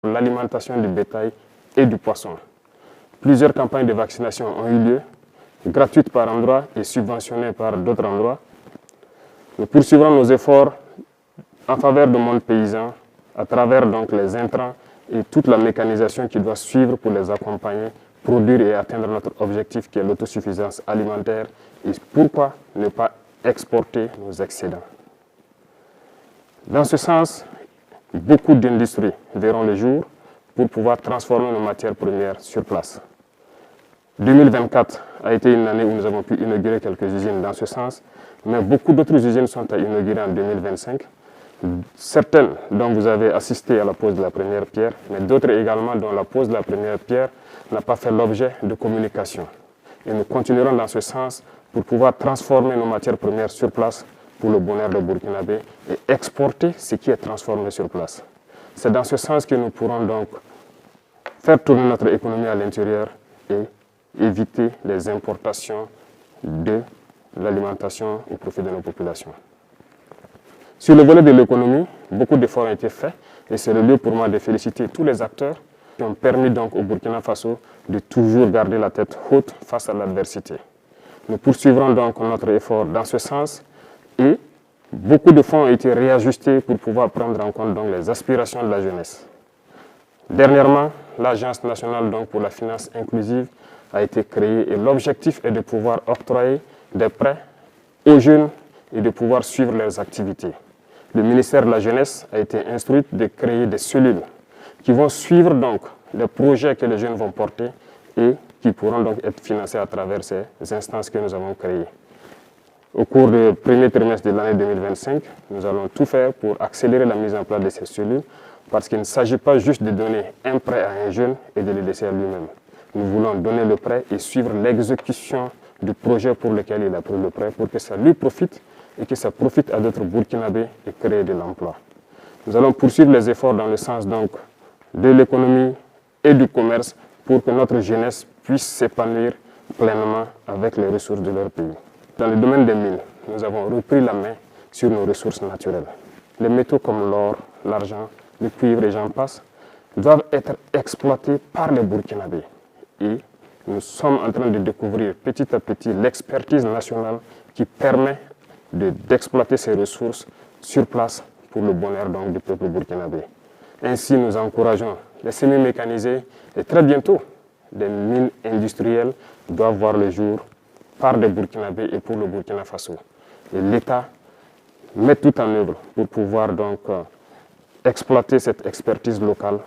l'alimentation du bétail et du poisson. Plusieurs campagnes de vaccination ont eu lieu, gratuites par endroits et subventionnées par d'autres endroits. Nous poursuivrons nos efforts en faveur du monde paysan à travers donc les intrants et toute la mécanisation qui doit suivre pour les accompagner, produire et atteindre notre objectif qui est l'autosuffisance alimentaire et pourquoi ne pas exporter nos excédents. Dans ce sens, beaucoup d'industries verront le jour pour pouvoir transformer nos matières premières sur place. 2024 a été une année où nous avons pu inaugurer quelques usines dans ce sens, mais beaucoup d'autres usines sont à inaugurer en 2025. Certaines dont vous avez assisté à la pose de la première pierre, mais d'autres également dont la pose de la première pierre n'a pas fait l'objet de communication. Et nous continuerons dans ce sens pour pouvoir transformer nos matières premières sur place pour le bonheur des Burkinabés et exporter ce qui est transformé sur place. C'est dans ce sens que nous pourrons donc faire tourner notre économie à l'intérieur et éviter les importations de l'alimentation au profit de nos populations. Sur le volet de l'économie, beaucoup d'efforts ont été faits et c'est le lieu pour moi de féliciter tous les acteurs qui ont permis donc au Burkina Faso de toujours garder la tête haute face à l'adversité. Nous poursuivrons donc notre effort dans ce sens et beaucoup de fonds ont été réajustés pour pouvoir prendre en compte donc les aspirations de la jeunesse. Dernièrement, l'Agence nationale donc pour la finance inclusive a été créée et l'objectif est de pouvoir octroyer des prêts aux jeunes et de pouvoir suivre leurs activités. Le ministère de la Jeunesse a été instruit de créer des cellules qui vont suivre donc les projets que les jeunes vont porter et qui pourront donc être financés à travers ces instances que nous avons créées. Au cours du premier trimestre de l'année 2025, nous allons tout faire pour accélérer la mise en place de ces cellules parce qu'il ne s'agit pas juste de donner un prêt à un jeune et de le laisser à lui-même. Nous voulons donner le prêt et suivre l'exécution du projet pour lequel il a pris le prêt pour que ça lui profite et que ça profite à d'autres Burkinabés et créer de l'emploi. Nous allons poursuivre les efforts dans le sens donc de l'économie et du commerce pour que notre jeunesse puisse s'épanouir pleinement avec les ressources de leur pays. Dans le domaine des mines, nous avons repris la main sur nos ressources naturelles. Les métaux comme l'or, l'argent, le cuivre et j'en passe doivent être exploités par les Burkinabés. Et nous sommes en train de découvrir petit à petit l'expertise nationale qui permet d'exploiter ces ressources sur place pour le bonheur donc, du peuple burkinabé. Ainsi, nous encourageons les semi-mécanisés et très bientôt, des mines industrielles doivent voir le jour par des Burkinabés et pour le Burkina Faso. Et l'État met tout en œuvre pour pouvoir donc exploiter cette expertise locale